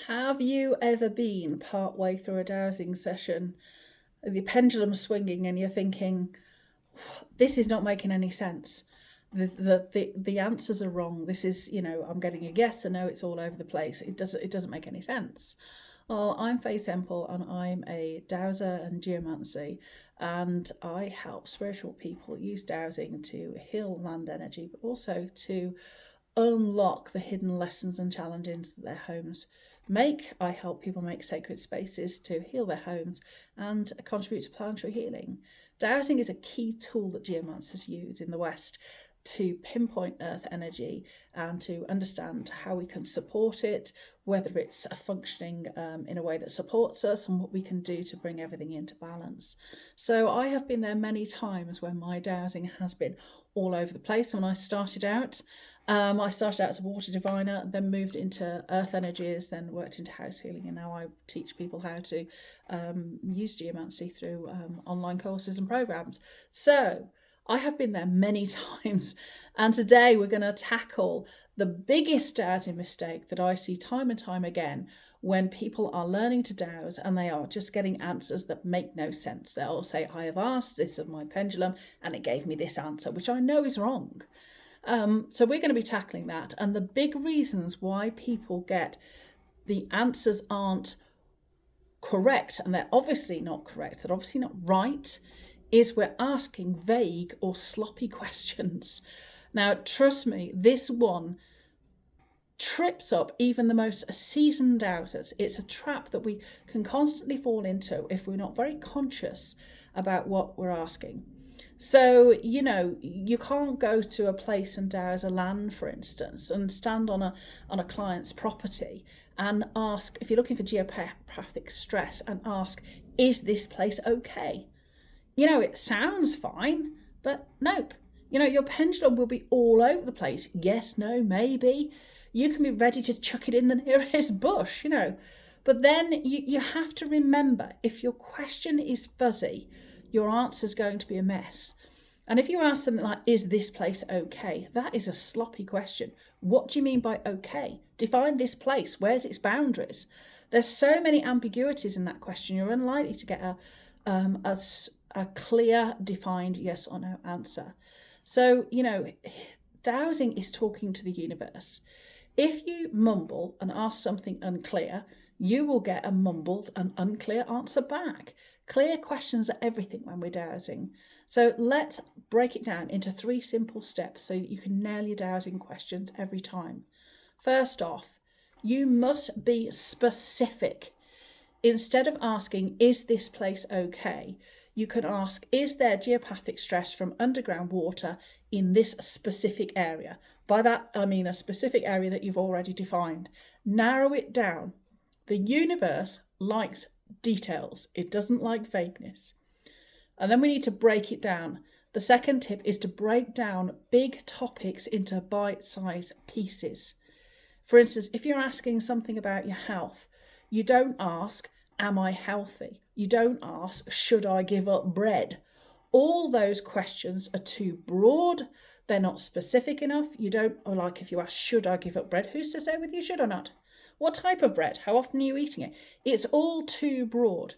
Have you ever been part way through a dowsing session, the pendulum swinging, and you're thinking, this is not making any sense? The answers are wrong. This is, I'm getting a yes, a no, it's all over the place. It doesn't make any sense. Well, I'm Faye Semple and I'm a dowser and geomancy, and I help spiritual people use dowsing to heal land energy, but also to unlock the hidden lessons and challenges that their homes make. I help people make sacred spaces to heal their homes and contribute to planetary healing. Dowsing is a key tool that geomancers use in the West to pinpoint earth energy and to understand how we can support it, whether it's a functioning in a way that supports us, and what we can do to bring everything into balance. So I have been there many times when my dowsing has been all over the place. When I started out as a water diviner, then moved into earth energies, then worked into house healing, and now I teach people how to use geomancy through online courses and programs. So I have been there many times, and today we're going to tackle the biggest dowsing mistake that I see time and time again when people are learning to dowse and they are just getting answers that make no sense. They'll say, I have asked this of my pendulum and it gave me this answer, which I know is wrong. So we're going to be tackling that, and the big reasons why people get the answers aren't correct, and they're obviously not correct, they're obviously not right, is we're asking vague or sloppy questions. Now, trust me, this one trips up even the most seasoned dowsers. It's a trap that we can constantly fall into if we're not very conscious about what we're asking. So, you can't go to a place and dowse a land, for instance, and stand on a client's property and ask, if you're looking for geopathic stress, and ask, is this place okay? It sounds fine, but nope. Your pendulum will be all over the place. Yes, no, maybe. You can be ready to chuck it in the nearest bush, But then you have to remember, if your question is fuzzy, your answer is going to be a mess. And if you ask something like, is this place okay? That is a sloppy question. What do you mean by okay? Define this place. Where's its boundaries? There's so many ambiguities in that question. You're unlikely to get a clear, defined yes or no answer. So, dowsing is talking to the universe. If you mumble and ask something unclear, you will get a mumbled and unclear answer back. Clear questions are everything when we're dowsing. So let's break it down into 3 simple steps so that you can nail your dowsing questions every time. First off, you must be specific. Instead of asking, is this place okay? You can ask, is there geopathic stress from underground water in this specific area? By that, I mean a specific area that you've already defined. Narrow it down. The universe likes details. It doesn't like vagueness. And then we need to break it down. The second tip is to break down big topics into bite-sized pieces. For instance, if you're asking something about your health, you don't ask, am I healthy? You don't ask, should I give up bread? All those questions are too broad. They're not specific enough. You don't, or like if you ask, should I give up bread? Who's to say whether you should or not? What type of bread? How often are you eating it? It's all too broad.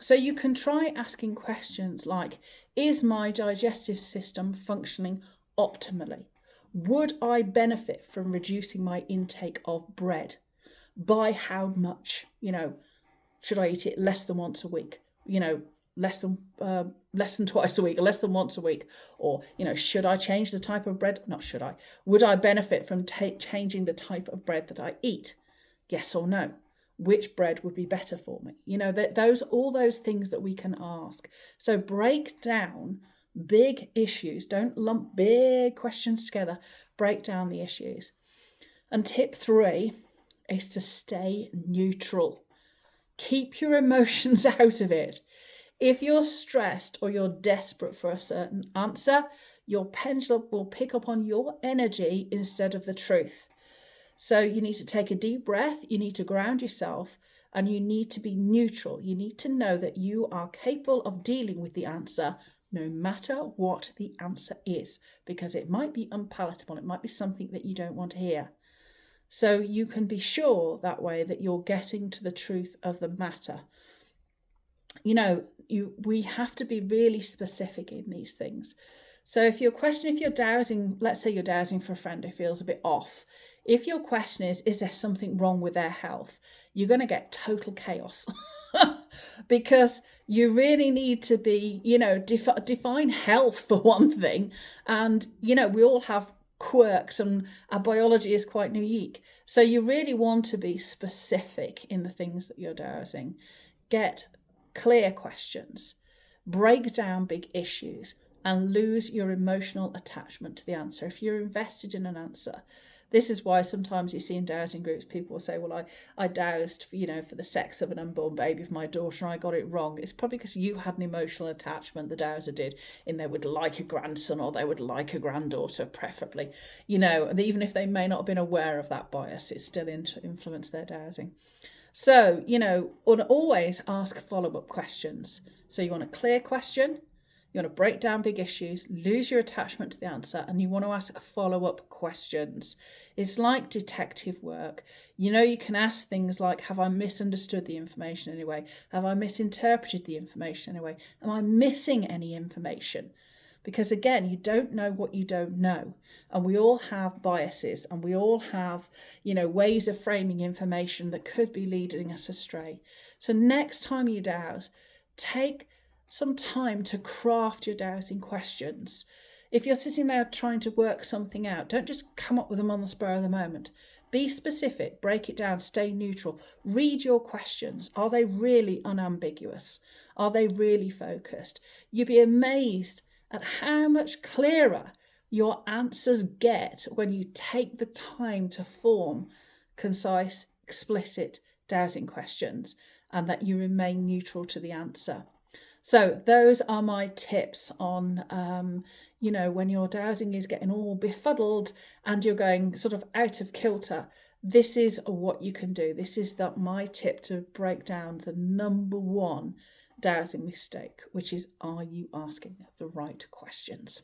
So you can try asking questions like, is my digestive system functioning optimally? Would I benefit from reducing my intake of bread? By how much? Should I eat it less than once a week? Less than twice a week, or less than once a week? Or, should I change the type of bread? Not should I. Would I benefit from changing the type of bread that I eat? Yes or no? Which bread would be better for me? All those things that we can ask. So break down big issues. Don't lump big questions together. Break down the issues. And tip 3 is to stay neutral. Keep your emotions out of it. If you're stressed or you're desperate for a certain answer, your pendulum will pick up on your energy instead of the truth. So you need to take a deep breath, you need to ground yourself, and you need to be neutral. You need to know that you are capable of dealing with the answer no matter what the answer is, because it might be unpalatable, it might be something that you don't want to hear. So you can be sure that way that you're getting to the truth of the matter. We have to be really specific in these things. So if you're dowsing, let's say you're dowsing for a friend who feels a bit off, if your question is there something wrong with their health, you're going to get total chaos. Because you really need to be, define health for one thing. And, we all have quirks and our biology is quite unique. So you really want to be specific in the things that you're dowsing. Get clear questions, break down big issues, and lose your emotional attachment to the answer. If you're invested in an answer, this is why sometimes you see in dowsing groups, people will say, well, I dowsed, for the sex of an unborn baby for my daughter and I got it wrong. It's probably because you had an emotional attachment, the dowser did, in they would like a grandson or they would like a granddaughter, preferably. Even if they may not have been aware of that bias, it still influenced their dowsing. So, always ask follow-up questions. So you want a clear question, you want to break down big issues, lose your attachment to the answer, and you want to ask follow-up questions. It's like detective work. You can ask things like, have I misunderstood the information anyway? Have I misinterpreted the information anyway? Am I missing any information? Because again, you don't know what you don't know. And we all have biases and we all have, ways of framing information that could be leading us astray. So next time you dowse, take some time to craft your dowsing questions. If you're sitting there trying to work something out, don't just come up with them on the spur of the moment. Be specific, break it down, stay neutral. Read your questions. Are they really unambiguous? Are they really focused? You'd be amazed at how much clearer your answers get when you take the time to form concise, explicit dowsing questions and that you remain neutral to the answer. So those are my tips on, when your dowsing is getting all befuddled and you're going sort of out of kilter. This is what you can do. This is my tip to break down the number one dowsing mistake, which is, are you asking the right questions?